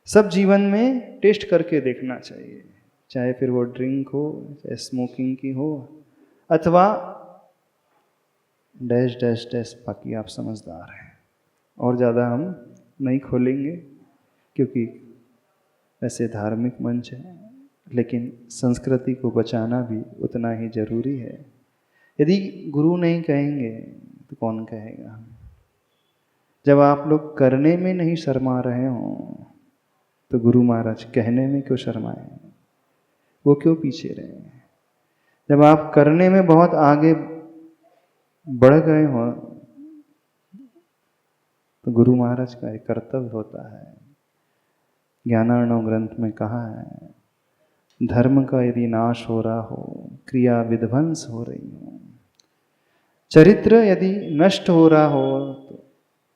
सब जीवन में टेस्ट करके देखना चाहिए, चाहे फिर वो ड्रिंक हो, चाहे स्मोकिंग की हो, अथवा डैश डैश डैश, बाकी आप समझदार हैं। और ज़्यादा हम नहीं खोलेंगे क्योंकि वैसे धार्मिक मंच है, लेकिन संस्कृति को बचाना भी उतना ही ज़रूरी है। यदि गुरु नहीं कहेंगे तो कौन कहेगा? जब आप लोग करने में नहीं शर्मा रहे हों तो गुरु महाराज कहने में क्यों शर्माए? वो क्यों पीछे रहे? जब आप करने में बहुत आगे बढ़ गए हों तो गुरु महाराज का एक कर्तव्य होता है। ज्ञानार्णव ग्रंथ में कहा है, धर्म का यदि नाश हो रहा हो, क्रिया विध्वंस हो रही हो, चरित्र यदि नष्ट हो रहा हो तो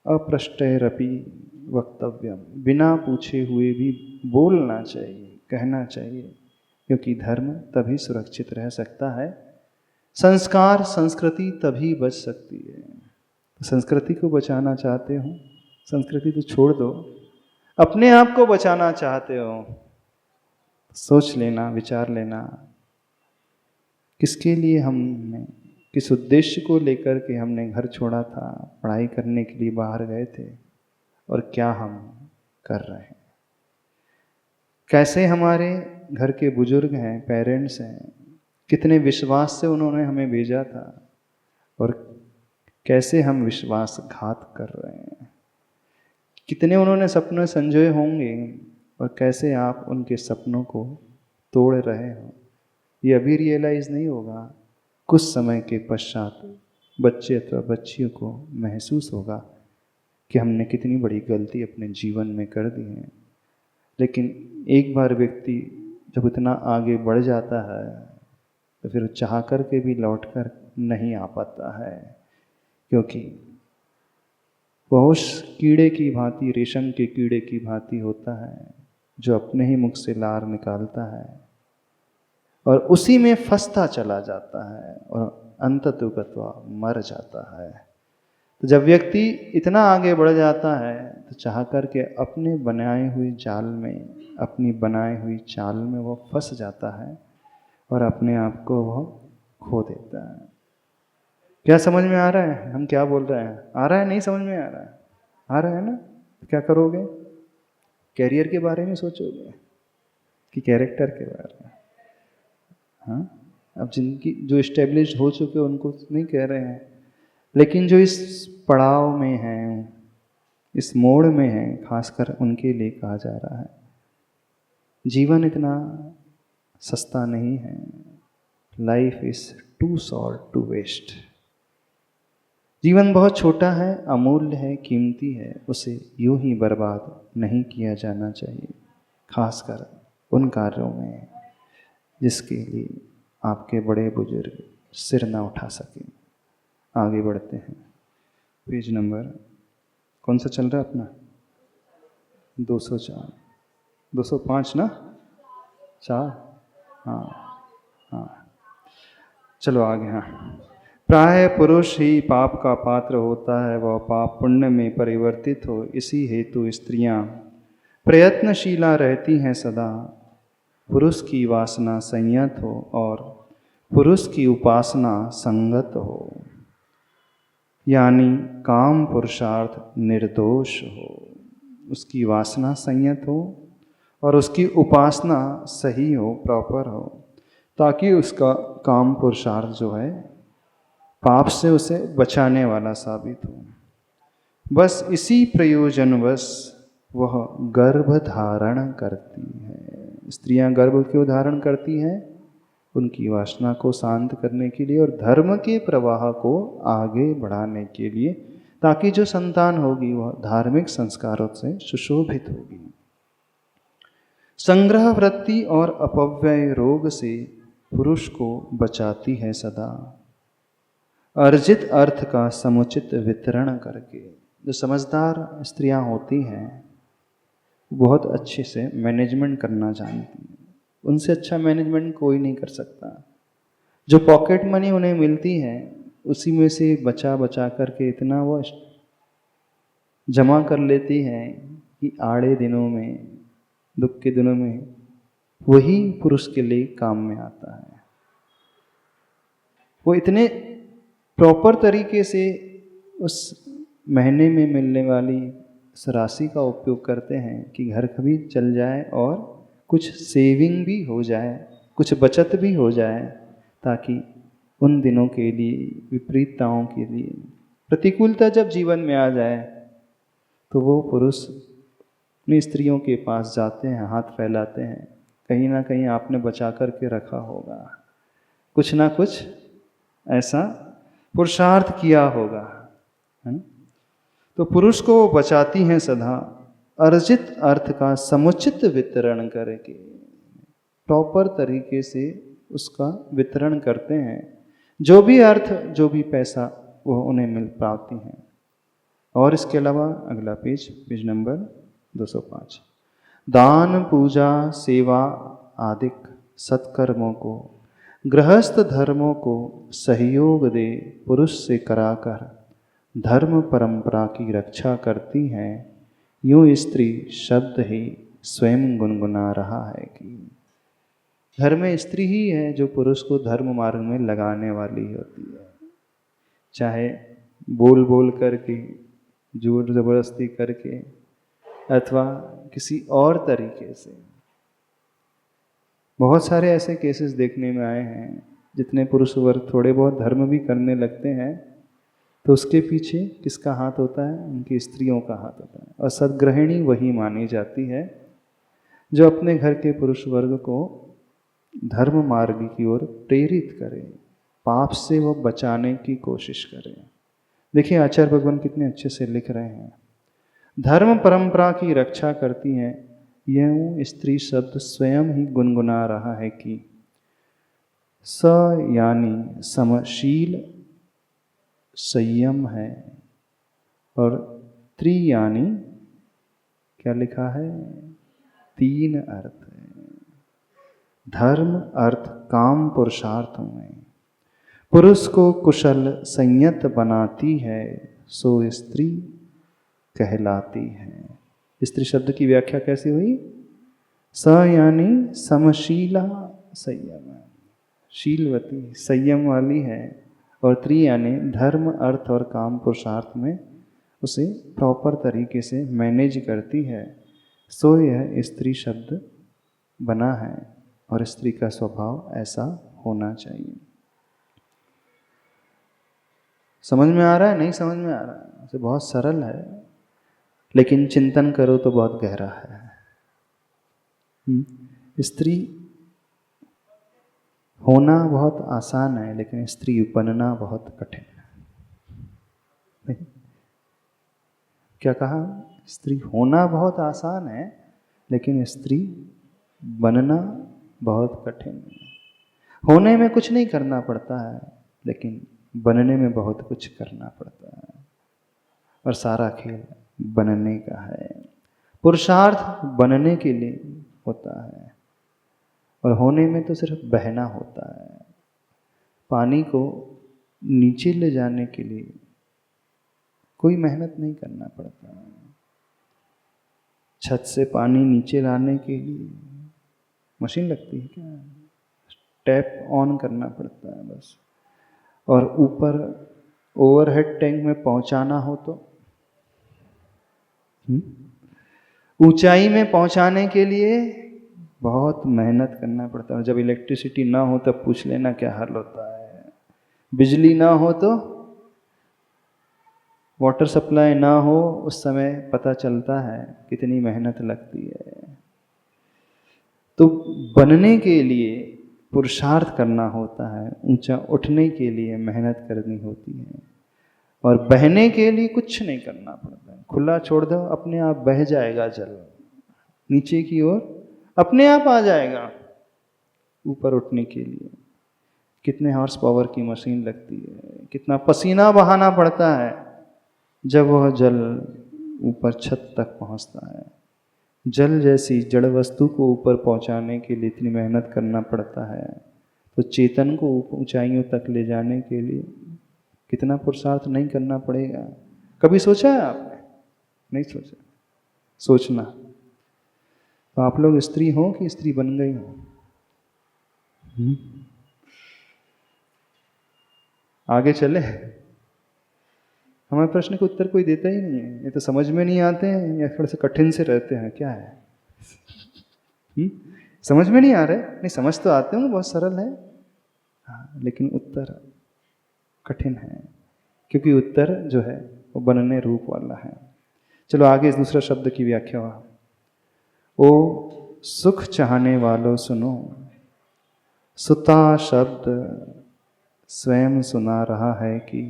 अप्रष्टैरपि वक्तव्यम, बिना पूछे हुए भी बोलना चाहिए, कहना चाहिए, क्योंकि धर्म तभी सुरक्षित रह सकता है, संस्कार संस्कृति तभी बच सकती है। संस्कृति को बचाना चाहते हो, संस्कृति तो छोड़ दो, अपने आप को बचाना चाहते हो, सोच लेना, विचार लेना, किसके लिए हमने, किस उद्देश्य को लेकर के हमने घर छोड़ा था, पढ़ाई करने के लिए बाहर गए थे, और क्या हम कर रहे हैं। कैसे हमारे घर के बुजुर्ग हैं, पेरेंट्स हैं, कितने विश्वास से उन्होंने हमें भेजा था, और कैसे हम विश्वासघात कर रहे हैं। कितने उन्होंने सपने संजोए होंगे और कैसे आप उनके सपनों को तोड़ रहे हो। ये अभी रियलाइज़ नहीं होगा, कुछ समय के पश्चात बच्चे अथवा बच्चियों को महसूस होगा कि हमने कितनी बड़ी गलती अपने जीवन में कर दी है। लेकिन एक बार व्यक्ति जब इतना आगे बढ़ जाता है तो फिर चाह कर के भी लौट कर नहीं आ पाता है, क्योंकि वह उस कीड़े की भांति, रेशम के कीड़े की भांति होता है जो अपने ही मुख से लार निकालता है और उसी में फंसता चला जाता है और अंततुगत्वा मर जाता है। तो जब व्यक्ति इतना आगे बढ़ जाता है तो चाह कर के अपने बनाए हुई जाल में, अपनी बनाई हुई चाल में वो फंस जाता है और अपने आप को वो खो देता है। क्या समझ में आ रहा है हम क्या बोल रहे हैं? आ रहा है? नहीं समझ में आ रहा है? आ रहा है ना? तो क्या करोगे? कैरियर के बारे में सोचोगे कि कैरेक्टर के बारे में? हाँ, अब जिनकी जो इस्टेब्लिश हो चुके उनको नहीं कह रहे हैं, लेकिन जो इस पड़ाव में हैं, इस मोड़ में हैं, खासकर उनके लिए कहा जा रहा है, जीवन इतना सस्ता नहीं है। Life is too short to waste. जीवन बहुत छोटा है, अमूल्य है, कीमती है, उसे यूं ही बर्बाद नहीं किया जाना चाहिए, खासकर उन कार्यों में जिसके लिए आपके बड़े बुजुर्ग सिर ना उठा सकें। आगे बढ़ते हैं। पेज नंबर कौन सा चल रहा है अपना? 204, 205 ना? 4, हाँ, चलो आगे। हाँ, प्राय पुरुष ही पाप का पात्र होता है, वह पाप पुण्य में परिवर्तित हो, इसी हेतु स्त्रियां प्रयत्नशीला रहती हैं सदा। पुरुष की वासना संयत हो और पुरुष की उपासना संगत हो, यानी काम पुरुषार्थ निर्दोष हो, उसकी वासना संयत हो और उसकी उपासना सही हो, प्रॉपर हो, ताकि उसका काम पुरुषार्थ जो है पाप से उसे बचाने वाला साबित हो। बस इसी प्रयोजनवश वह गर्भ धारण करती है। स्त्रियां गर्भ क्यों धारण करती हैं? उनकी वासना को शांत करने के लिए और धर्म के प्रवाह को आगे बढ़ाने के लिए, ताकि जो संतान होगी वह धार्मिक संस्कारों से सुशोभित होगी। संग्रह वृत्ति और अपव्यय रोग से पुरुष को बचाती है सदा, अर्जित अर्थ का समुचित वितरण करके। जो समझदार स्त्रियां होती हैं बहुत अच्छे से मैनेजमेंट करना जानती हैं। उनसे अच्छा मैनेजमेंट कोई नहीं कर सकता। जो पॉकेट मनी उन्हें मिलती है उसी में से बचा बचा करके इतना वो जमा कर लेती हैं कि आड़े दिनों में, दुख के दिनों में वही पुरुष के लिए काम में आता है। वो इतने प्रॉपर तरीके से उस महीने में मिलने वाली उस राशि का उपयोग करते हैं कि घर कभी चल जाए और कुछ सेविंग भी हो जाए, कुछ बचत भी हो जाए, ताकि उन दिनों के लिए, विपरीतताओं के लिए, प्रतिकूलता जब जीवन में आ जाए तो वो पुरुष अपनी स्त्रियों के पास जाते हैं, हाथ फैलाते हैं, कहीं ना कहीं आपने बचा करके रखा होगा, कुछ ना कुछ ऐसा पुरुषार्थ किया होगा, है ना? तो पुरुष को बचाती हैं सदा, अर्जित अर्थ का समुचित वितरण करके, प्रॉपर तरीके से उसका वितरण करते हैं। जो भी अर्थ, जो भी पैसा वो उन्हें मिल पाती हैं। और इसके अलावा अगला पेज नंबर 205, दान पूजा सेवा आदि सत्कर्मों को, गृहस्थ धर्मों को सहयोग दे पुरुष से कराकर धर्म परंपरा की रक्षा करती हैं। यूं स्त्री शब्द ही स्वयं गुनगुना रहा है कि घर में स्त्री ही है जो पुरुष को धर्म मार्ग में लगाने वाली होती है, चाहे बोल बोल करके, जोर जबरदस्ती करके, अथवा किसी और तरीके से। बहुत सारे ऐसे केसेस देखने में आए हैं, जितने पुरुष वर्ग थोड़े बहुत धर्म भी करने लगते हैं तो उसके पीछे किसका हाथ होता है? उनकी स्त्रियों का हाथ होता है। और सद्गृहिणी वही मानी जाती है जो अपने घर के पुरुष वर्ग को धर्म मार्ग की ओर प्रेरित करे, पाप से वो बचाने की कोशिश करे। देखिए आचार्य भगवान कितने अच्छे से लिख रहे हैं, धर्म परंपरा की रक्षा करती हैं। यह स्त्री शब्द स्वयं ही गुनगुना रहा है कि स यानी समशील संयम है, और त्रि यानी क्या लिखा है? 3 अर्थ है, धर्म अर्थ काम पुरुषार्थों में पुरुष को कुशल संयत बनाती है, सो स्त्री कहलाती है। स्त्री शब्द की व्याख्या कैसी हुई? स यानी समशीला संयम, शीलवती, संयम वाली है, और त्रि यानी धर्म अर्थ और काम पुरुषार्थ में उसे प्रॉपर तरीके से मैनेज करती है, सो यह स्त्री शब्द बना है। और स्त्री का स्वभाव ऐसा होना चाहिए। समझ में आ रहा है? नहीं समझ में आ रहा है? तो बहुत सरल है, लेकिन चिंतन करो तो बहुत गहरा है। स्त्री होना बहुत आसान है, लेकिन स्त्री बनना बहुत कठिन है। क्या कहा? स्त्री होना बहुत आसान है, लेकिन स्त्री बनना बहुत कठिन है। होने में कुछ नहीं करना पड़ता है, लेकिन बनने में बहुत कुछ करना पड़ता है, और सारा खेल बनने का है। पुरुषार्थ बनने के लिए होता है, और होने में तो सिर्फ बहना होता है। पानी को नीचे ले जाने के लिए कोई मेहनत नहीं करना पड़ता है। छत से पानी नीचे लाने के लिए मशीन लगती है क्या? टैप ऑन करना पड़ता है बस। और ऊपर ओवरहेड टैंक में पहुंचाना हो तो ऊंचाई में पहुंचाने के लिए बहुत मेहनत करना पड़ता है। और जब इलेक्ट्रिसिटी ना हो तब पूछ लेना क्या हाल होता है। बिजली ना हो तो, वाटर सप्लाई ना हो, उस समय पता चलता है कितनी मेहनत लगती है। तो बनने के लिए पुरुषार्थ करना होता है, ऊंचा उठने के लिए मेहनत करनी होती है, और बहने के लिए कुछ नहीं करना पड़ता है। खुला छोड़ दो, अपने आप बह जाएगा जल, नीचे की ओर अपने आप आ जाएगा। ऊपर उठने के लिए कितने हॉर्स पावर की मशीन लगती है, कितना पसीना बहाना पड़ता है, जब वह जल ऊपर छत तक पहुंचता है, जल जैसी जड़ वस्तु को ऊपर पहुंचाने के लिए इतनी मेहनत करना पड़ता है, तो चेतन को ऊंचाइयों तक ले जाने के लिए कितना पुरुषार्थ नहीं करना पड़ेगा। कभी सोचा है आपने? नहीं सोचा। सोचना। तो आप लोग स्त्री हो कि स्त्री बन गई हो? आगे चले। हमारे प्रश्न का उत्तर कोई देता ही नहीं है। ये तो समझ में नहीं आते हैं या थोड़े से कठिन से रहते हैं, क्या है? समझ में नहीं आ रहा है? नहीं, समझ तो आते होंगे, बहुत सरल है। हाँ, लेकिन उत्तर कठिन है, क्योंकि उत्तर जो है वो बनने रूप वाला है। चलो आगे इस दूसरा शब्द की व्याख्या हुआ। ओ सुख चाहने वालों सुनो, सुता शब्द स्वयं सुना रहा है कि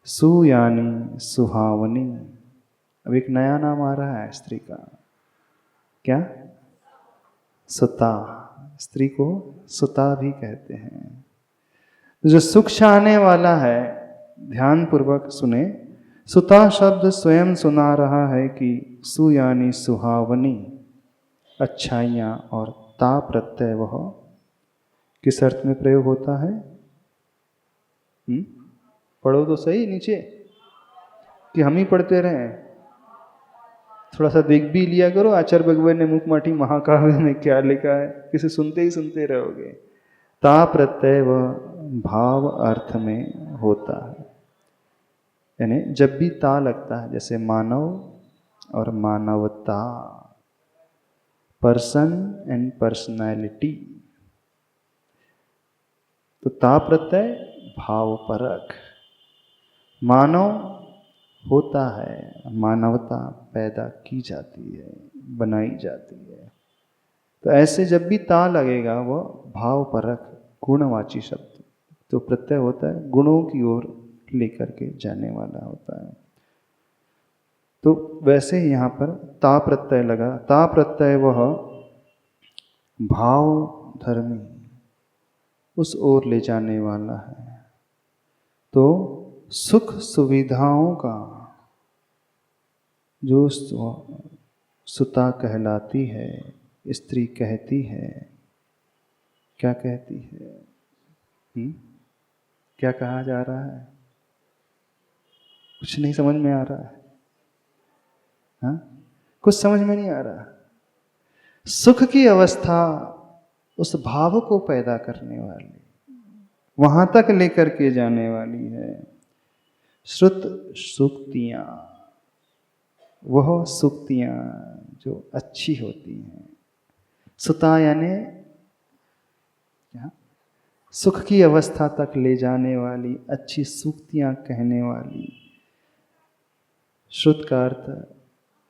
सु यानी सुहावनी। अब एक नया नाम आ रहा है स्त्री का। क्या? सुता। स्त्री को सुता भी कहते हैं। तो जो सुख चाहने वाला है, ध्यान पूर्वक सुने, सुता शब्द स्वयं सुना रहा है कि सु यानी सुहावनी, अच्छाइयाँ, और ता प्रत्यय वह किस अर्थ में प्रयोग होता है? पढ़ो तो सही नीचे, कि हम ही पढ़ते रहें। थोड़ा सा देख भी लिया करो आचार्य भगवान ने मुखमाटी महाकाव्य में क्या लिखा है, किसे सुनते ही सुनते रहोगे। ता प्रत्यय वह भाव अर्थ में होता है, यानी जब भी ता लगता है, जैसे मानव और मानवता, पर्सन एंड पर्सनैलिटी, तो ता प्रत्यय भाव परक। मानव होता है, मानवता पैदा की जाती है, बनाई जाती है। तो ऐसे जब भी ता लगेगा वह भाव परक गुणवाची शब्द, तो प्रत्यय होता है गुणों की ओर लेकर के जाने वाला होता है। तो वैसे ही यहाँ पर ता प्रत्यय लगा। ता प्रत्यय वह भाव धर्मी, उस ओर ले जाने वाला है। तो सुख सुविधाओं का जो सुता कहलाती है, स्त्री कहती है, क्या कहती है? क्या कहा जा रहा है? कुछ नहीं समझ में आ रहा है। हाँ, कुछ समझ में नहीं आ रहा। सुख की अवस्था उस भाव को पैदा करने वाली, वहां तक लेकर के जाने वाली है। श्रुत सूक्तियां, वह सूक्तियां जो अच्छी होती हैं। सुता यानी क्या? सुख की अवस्था तक ले जाने वाली अच्छी सूक्तियां कहने वाली। श्रुत का अर्थ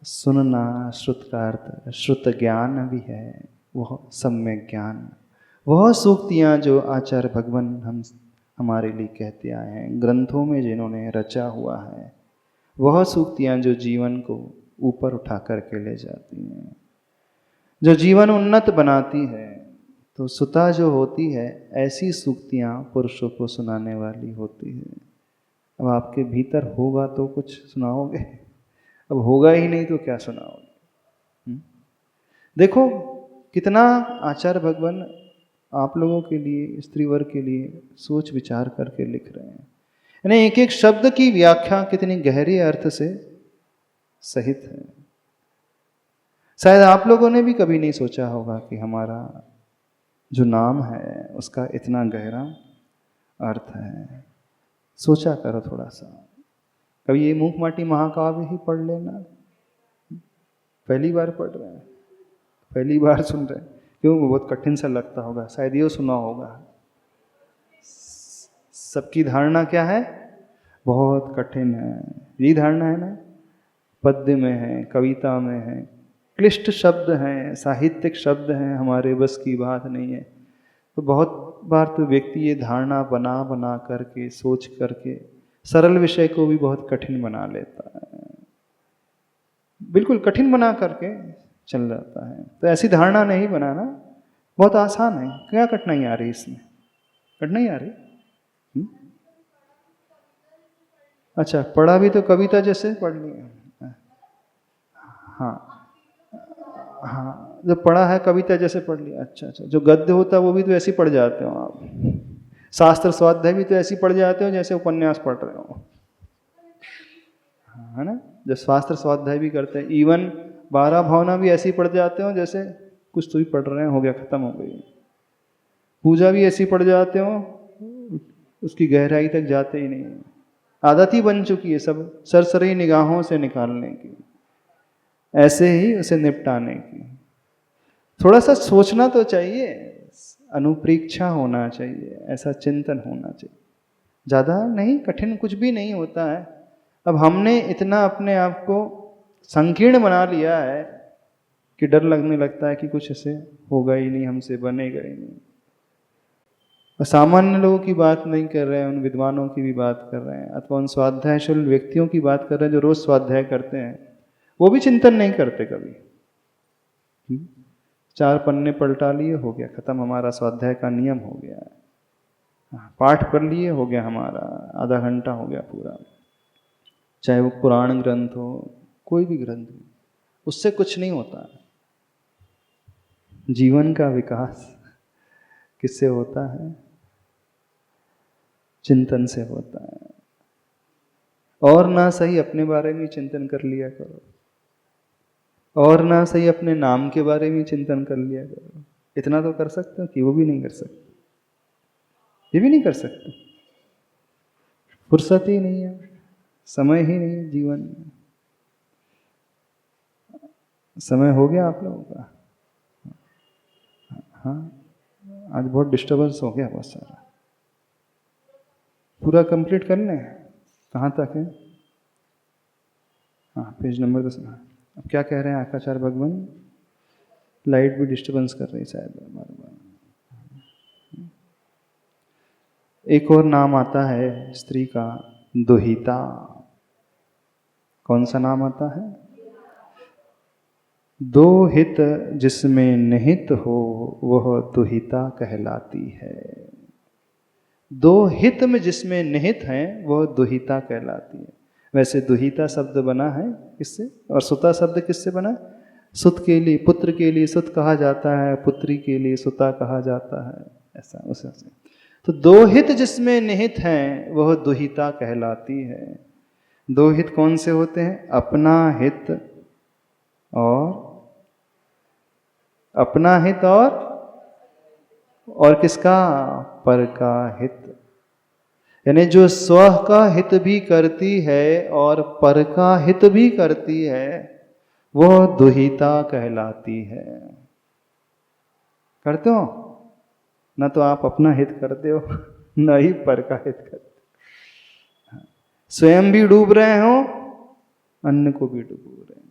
सुनना, श्रुत का अर्थ श्रुत ज्ञान भी है, वह सम्यक ज्ञान। वह सूक्तियां जो आचार्य भगवान हमारे लिए कहते आए हैं, ग्रंथों में जिन्होंने रचा हुआ है, वह सूक्तियां जो जीवन को ऊपर उठा करके ले जाती हैं, जो जीवन उन्नत बनाती है। तो सुता जो होती है, ऐसी सूक्तियां पुरुषों को सुनाने वाली होती है। अब आपके भीतर होगा तो कुछ सुनाओगे, अब होगा ही नहीं तो क्या सुनाओगे? देखो कितना आचार्य भगवान आप लोगों के लिए, स्त्री वर्ग के लिए सोच विचार करके लिख रहे हैं। यानी एक एक शब्द की व्याख्या कितनी गहरे अर्थ से सहित है। शायद आप लोगों ने भी कभी नहीं सोचा होगा कि हमारा जो नाम है उसका इतना गहरा अर्थ है। सोचा करो थोड़ा सा, कभी ये मुखमाटी महाकाव्य ही पढ़ लेना। पहली बार पढ़ रहे हैं, पहली बार सुन रहे हैं, क्यों? बहुत कठिन सा लगता होगा, शायद ये सुना होगा। सबकी धारणा क्या है? बहुत कठिन है, यही धारणा है ना। पद्य में है, कविता में है, क्लिष्ट शब्द हैं, साहित्यिक शब्द हैं, हमारे बस की बात नहीं है। तो बहुत बार तो व्यक्ति ये धारणा बना बना करके, सोच करके सरल विषय को भी बहुत कठिन बना लेता है, बिल्कुल कठिन बना करके चल जाता है। तो ऐसी धारणा नहीं बनाना, बहुत आसान है। क्या कठिनाई आ रही इसमें? कठिनाई आ रही? अच्छा, पढ़ा भी तो कविता जैसे पढ़ लिया। हाँ हाँ, जो पढ़ा है कविता जैसे पढ़ लिया। अच्छा अच्छा, जो गद्य होता है वो भी तो ऐसे ही पढ़ जाते हो आप। शास्त्र स्वाध्याय भी तो ऐसे ही पढ़ जाते हो जैसे उपन्यास पढ़ रहे हो, है ना। जो शास्त्र स्वाध्याय भी करते हैं, इवन 12 भावना भी ऐसे ही पढ़ जाते हो जैसे कुछ तो ही पढ़ रहे हैं, हो गया, खत्म हो गई। पूजा भी ऐसी पढ़ जाते हो, उसकी गहराई तक जाते ही नहीं। आदत ही बन चुकी है सब सरसरी निगाहों से निकालने की, ऐसे ही उसे निपटाने की। थोड़ा सा सोचना तो चाहिए, अनुप्रेक्षा होना चाहिए, ऐसा चिंतन होना चाहिए। ज़्यादा नहीं, कठिन कुछ भी नहीं होता है। अब हमने इतना अपने आप को संकीर्ण बना लिया है कि डर लगने लगता है कि कुछ ऐसे होगा ही नहीं, हमसे बनेगा ही नहीं। सामान्य लोगों की बात नहीं कर रहे हैं, उन विद्वानों की भी बात कर रहे हैं, अथवा उन स्वाध्यायशील व्यक्तियों की बात कर रहे हैं जो रोज स्वाध्याय करते हैं। वो भी चिंतन नहीं करते कभी। 4 पन्ने पलटा लिए, हो गया खत्म, हमारा स्वाध्याय का नियम हो गया। पाठ कर लिए, हो गया हमारा, आधा घंटा हो गया पूरा। चाहे वो पुराण ग्रंथ हो, कोई भी ग्रंथ हो, उससे कुछ नहीं होता। जीवन का विकास किससे होता है? चिंतन से होता है। और ना सही अपने बारे में चिंतन कर लिया करो, और ना सही अपने नाम के बारे में चिंतन कर लिया करो। इतना तो कर सकते हो कि वो भी नहीं कर सकते, ये भी नहीं कर सकते। फुर्सत ही नहीं है, समय ही नहीं है जीवन में। समय हो गया आप लोगों का? हाँ, आज बहुत डिस्टर्बेंस हो गया, बहुत सारा। पूरा कंप्लीट कर लें? कहाँ तक है? हाँ, पेज नंबर 10। अब क्या कह रहे हैं आकाचार्य भगवान? लाइट भी डिस्टर्बेंस कर रही शायद बार बार। एक और नाम आता है स्त्री का, दुहिता। कौन सा नाम आता है? दो हित जिसमें निहित हो वह दुहिता कहलाती है। दो हित में जिसमें निहित है वह दुहिता कहलाती है। वैसे दुहिता शब्द बना है किससे, और सुता शब्द किससे बना? सुत के लिए, पुत्र के लिए सुत कहा जाता है, पुत्री के लिए सुता कहा जाता है, ऐसा उसे। तो दो हित जिसमें निहित हैं वह दुहिता कहलाती है। दो हित कौन से होते हैं? अपना हित और किसका? पर का हित। यानी जो स्व का हित भी करती है और पर का हित भी करती है वह दुहिता कहलाती है। करते हो ना? तो आप अपना हित करते हो, न ही पर का हित करते। स्वयं भी डूब रहे हो, अन्य को भी डूब रहे हैं।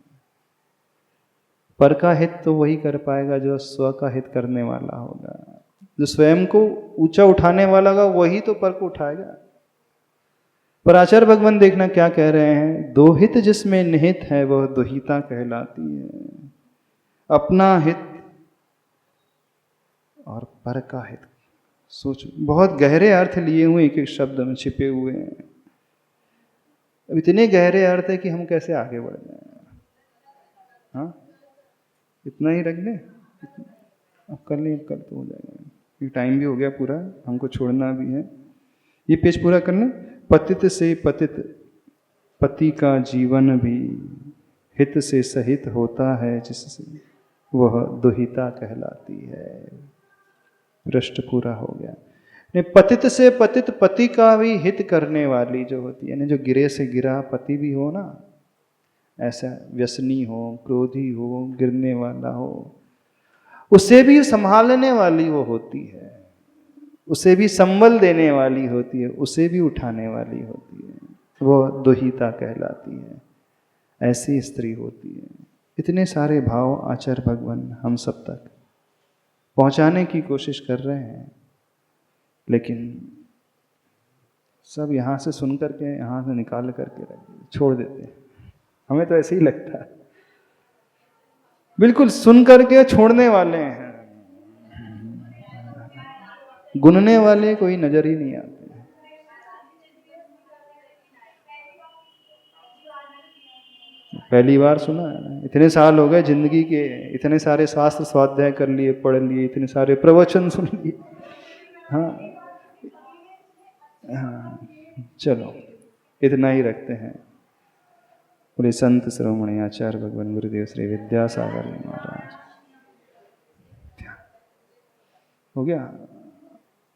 पर का हित तो वही कर पाएगा जो स्व का हित करने वाला होगा। जो स्वयं को ऊंचा उठाने वाला होगा वही तो पर को उठाएगा। पर आचार्य भगवान देखना क्या कह रहे हैं? दो हित जिसमें निहित है वह दुहिता कहलाती है। अपना हित और पर का हित। सोचो, बहुत गहरे अर्थ लिए हुए एक एक शब्द में छिपे हुए हैं। अब इतने गहरे अर्थ है कि हम कैसे आगे बढ़ जाए? हाँ, इतना ही रख दें? अब कर लें, अब कल तो हो जाएगा, ये टाइम भी हो गया पूरा, हमको छोड़ना भी है। ये पेज पूरा कर लें। पतित से पतित पति का जीवन भी हित से सहित होता है जिससे वह दुहिता कहलाती है। पृष्ठ पूरा हो गया। पतित से पतित पति का भी हित करने वाली जो होती है, यानी जो गिरे से गिरा पति भी हो ना, ऐसा व्यसनी हो, क्रोधी हो, गिरने वाला हो, उसे भी संभालने वाली वो होती है, उसे भी संबल देने वाली होती है, उसे भी उठाने वाली होती है, वो दुहिता कहलाती है। ऐसी स्त्री होती है। इतने सारे भाव आचार्य भगवान हम सब तक पहुंचाने की कोशिश कर रहे हैं, लेकिन सब यहाँ से सुन करके यहाँ से निकाल करके छोड़ देते हैं। हमें तो ऐसे ही लगता है, बिल्कुल सुन करके छोड़ने वाले हैं, गुनने वाले कोई नजर ही नहीं आते। पहली बार सुना है ना? इतने साल हो गए जिंदगी के, इतने सारे शास्त्र स्वाध्याय कर लिए, पढ़ लिए, इतने सारे प्रवचन सुन लिए। हाँ हाँ, चलो इतना ही रखते हैं। पूरे संत शिरोमणि आचार्य भगवान गुरुदेव श्री विद्यासागर महाराज। हो गया।